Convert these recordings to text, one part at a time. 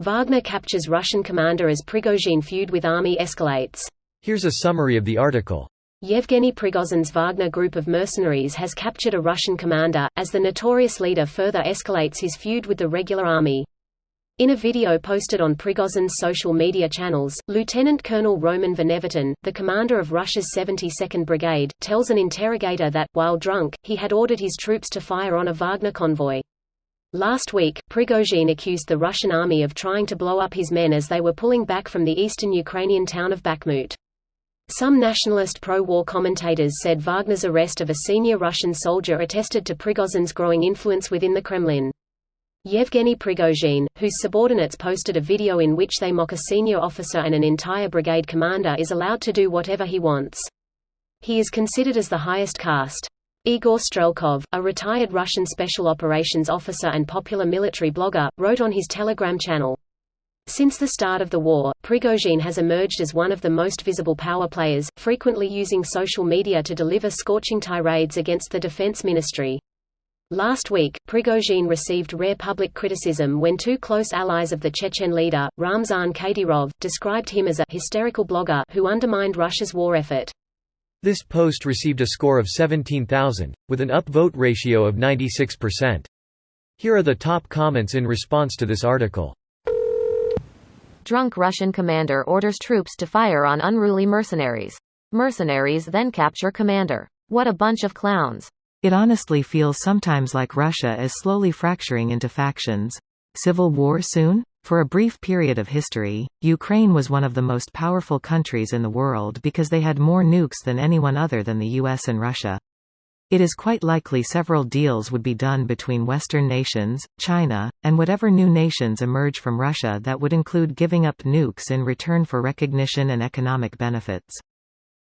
Wagner captures Russian commander as Prigozhin feud with army escalates. Here's a summary of the article. Yevgeny Prigozhin's Wagner group of mercenaries has captured a Russian commander, as the notorious leader further escalates his feud with the regular army. In a video posted on Prigozhin's social media channels, Lieutenant Colonel Roman Venevitin, the commander of Russia's 72nd Brigade, tells an interrogator that, while drunk, he had ordered his troops to fire on a Wagner convoy. Last week, Prigozhin accused the Russian army of trying to blow up his men as they were pulling back from the eastern Ukrainian town of Bakhmut. Some nationalist pro-war commentators said Wagner's arrest of a senior Russian soldier attested to Prigozhin's growing influence within the Kremlin. Yevgeny Prigozhin, whose subordinates posted a video in which they mock a senior officer and an entire brigade commander, is allowed to do whatever he wants. He is considered as the highest caste. Igor Strelkov, a retired Russian special operations officer and popular military blogger, wrote on his Telegram channel, "Since the start of the war, Prigozhin has emerged as one of the most visible power players, frequently using social media to deliver scorching tirades against the defense ministry. Last week, Prigozhin received rare public criticism when two close allies of the Chechen leader, Ramzan Kadyrov, described him as a hysterical blogger who undermined Russia's war effort." This post received a score of 17,000, with an upvote ratio of 96%. Here are the top comments in response to this article. Drunk Russian commander orders troops to fire on unruly mercenaries. Mercenaries then capture commander. What a bunch of clowns. It honestly feels sometimes like Russia is slowly fracturing into factions. Civil war soon? For a brief period of history, Ukraine was one of the most powerful countries in the world because they had more nukes than anyone other than the US and Russia. It is quite likely several deals would be done between Western nations, China, and whatever new nations emerge from Russia that would include giving up nukes in return for recognition and economic benefits.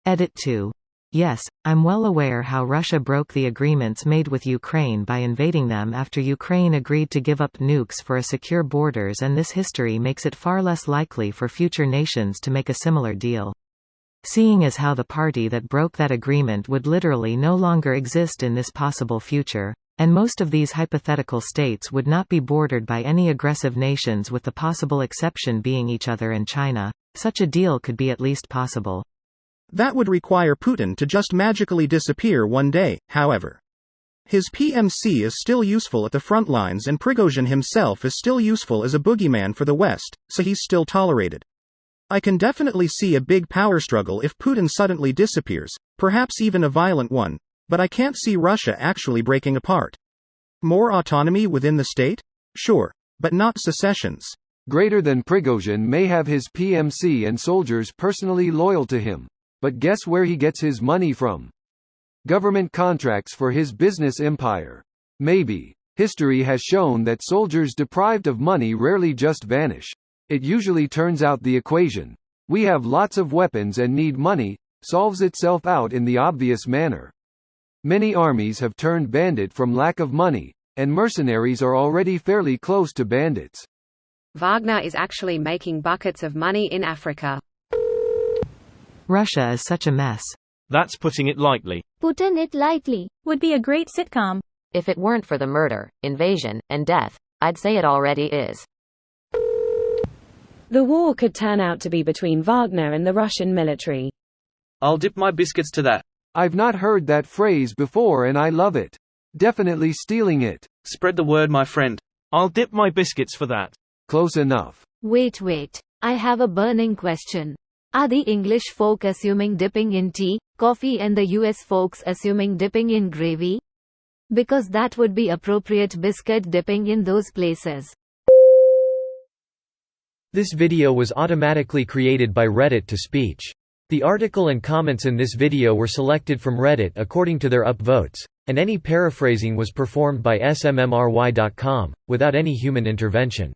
Edit 2. Yes, I'm well aware how Russia broke the agreements made with Ukraine by invading them after Ukraine agreed to give up nukes for a secure borders, and this history makes it far less likely for future nations to make a similar deal. Seeing as how the party that broke that agreement would literally no longer exist in this possible future, and most of these hypothetical states would not be bordered by any aggressive nations with the possible exception being each other and China, such a deal could be at least possible. That would require Putin to just magically disappear one day, however. His PMC is still useful at the front lines, and Prigozhin himself is still useful as a boogeyman for the West, so he's still tolerated. I can definitely see a big power struggle if Putin suddenly disappears, perhaps even a violent one, but I can't see Russia actually breaking apart. More autonomy within the state? Sure, but not secessions. Greater than Prigozhin may have his PMC and soldiers personally loyal to him. But guess where he gets his money from? Government contracts for his business empire. Maybe. History has shown that soldiers deprived of money rarely just vanish. It usually turns out the equation, "We have lots of weapons and need money," solves itself out in the obvious manner. Many armies have turned bandit from lack of money, and mercenaries are already fairly close to bandits. Wagner is actually making buckets of money in Africa. Russia is such a mess. That's putting it lightly. Putting it lightly would be a great sitcom. If it weren't for the murder, invasion, and death, I'd say it already is. The war could turn out to be between Wagner and the Russian military. I'll dip my biscuits to that. I've not heard that phrase before and I love it. Definitely stealing it. Spread the word, my friend. I'll dip my biscuits for that. Close enough. Wait. I have a burning question. Are the English folk assuming dipping in tea, coffee, and the US folks assuming dipping in gravy? Because that would be appropriate biscuit dipping in those places. This video was automatically created by Reddit to speech. The article and comments in this video were selected from Reddit according to their upvotes, and any paraphrasing was performed by smmry.com, without any human intervention.